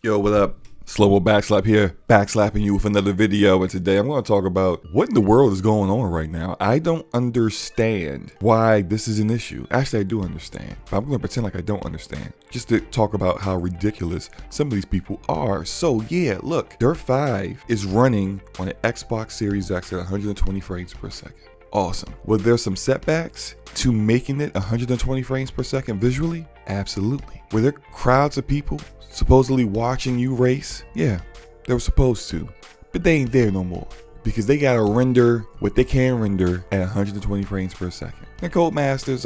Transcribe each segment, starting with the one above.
Yo, what up? Slow-mo backslap here, backslapping you with another video, and today I'm going to talk about what in the world is going on right now. I don't understand why this is an issue. Actually, I do understand, but I'm going to pretend like I don't understand, just to talk about how ridiculous some of these people are. So yeah, look, Dirt 5 is running on an Xbox Series X at 120 frames per second. Awesome. Were there some setbacks to making it 120 frames per second visually? Absolutely. Were there crowds of people supposedly watching you race? Yeah, they were supposed to, but they ain't there no more because they gotta render what they can render at 120 frames per second. And Codemasters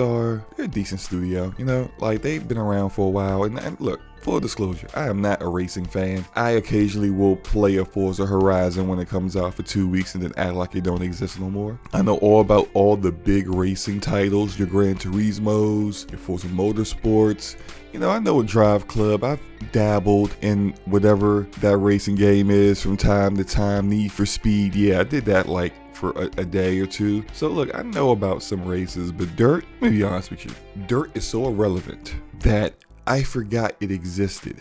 they're a decent studio, you know, like they've been around for a while. And look, full disclosure, I am not a racing fan. I occasionally will play a Forza Horizon when it comes out for 2 weeks and then act like it don't exist no more. I know all about all the big racing titles, your Gran Turismos, your Forza Motorsports. You know, I know a Drive Club. I've dabbled in whatever that racing game is from time to time. Need for Speed, yeah, I did that like for a day or two. So look, I know about some races, but Dirt, let me be honest with you, Dirt is so irrelevant that I forgot it existed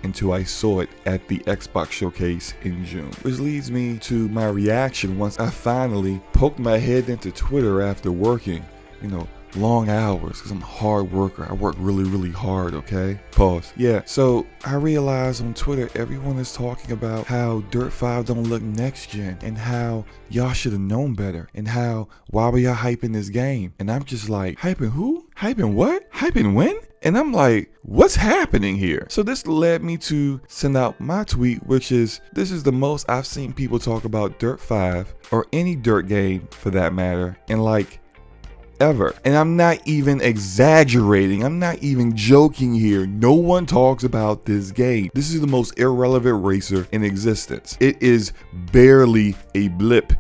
until I saw it at the Xbox showcase in June. Which leads me to my reaction once I finally poked my head into Twitter after working, you know, long hours, because I'm a hard worker. I work really hard, okay? Pause. Yeah, so I realized on Twitter everyone is talking about how Dirt 5 don't look next gen and how y'all should have known better and how why were y'all hyping this game? And I'm just like, hyping who? Hyping what? Hyping when? And I'm like, what's happening here? So this led me to send out my tweet, which is, this is the most I've seen people talk about Dirt 5 or any Dirt game for that matter in like ever. And I'm not even exaggerating. I'm not even joking here. No one talks about this game. This is the most irrelevant racer in existence. It is barely a blip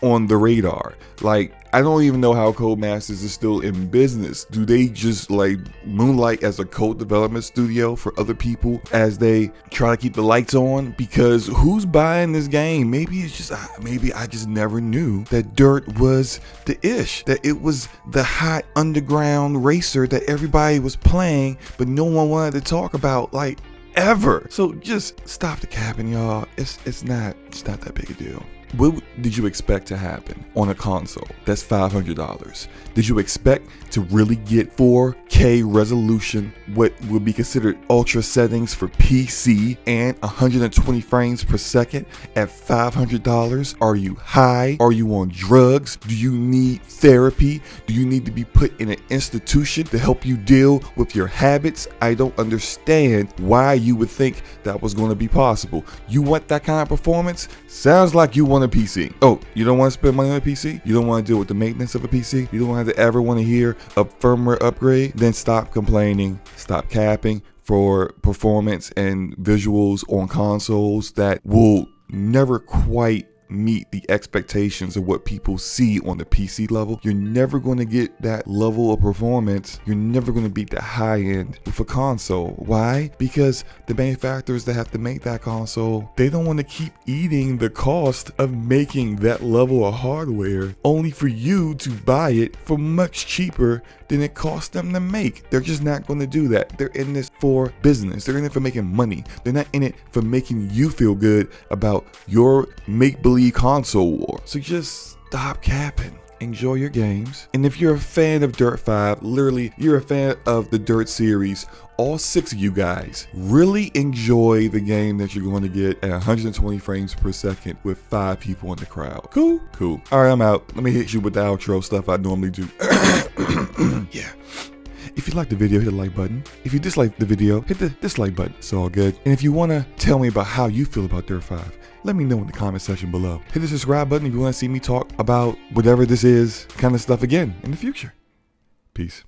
on the radar. Like, I don't even know how Codemasters is still in business. Do they just like moonlight as a code development studio for other people as they try to keep the lights on? Because who's buying this game? Maybe it's just, maybe I just never knew that Dirt was the ish, that it was the hot underground racer that everybody was playing, but no one wanted to talk about like ever. So just stop the capping, y'all. It's not that big a deal. What did you expect to happen on a console that's $500? Did you expect to really get 4K resolution, what would be considered ultra settings for PC, and 120 frames per second at $500? Are you high? Are you on drugs? Do you need therapy? Do you need to be put in an institution to help you deal with your habits? I don't understand why you would think that was going to be possible. You want that kind of performance? Sounds like you want a PC. Oh, you don't want to spend money on a PC? You don't want to deal with the maintenance of a PC? You don't want to ever want to hear a firmware upgrade? Then stop complaining, stop capping for performance and visuals on consoles that will never quite meet the expectations of what people see on the PC level. You're never going to get that level of performance. You're never going to beat the high end with a console. Why? Because the manufacturers that have to make that console, they don't want to keep eating the cost of making that level of hardware only for you to buy it for much cheaper than it cost them to make. They're just not going to do that. They're in this for business. They're in it for making money. They're not in it for making you feel good about your make-believe console war. So just stop capping. Enjoy your games. And if you're a fan of Dirt 5, literally you're a fan of the Dirt series, all 6 of you guys really enjoy the game that you're going to get at 120 frames per second with 5 people in the crowd. Cool? Cool. All right, I'm out. Let me hit you with the outro stuff I normally do. Yeah. If you liked the video, hit the like button. If you disliked the video, hit the dislike button. It's all good. And if you want to tell me about how you feel about Dirt 5, let me know in the comment section below. Hit the subscribe button if you want to see me talk about whatever this is kind of stuff again in the future. Peace.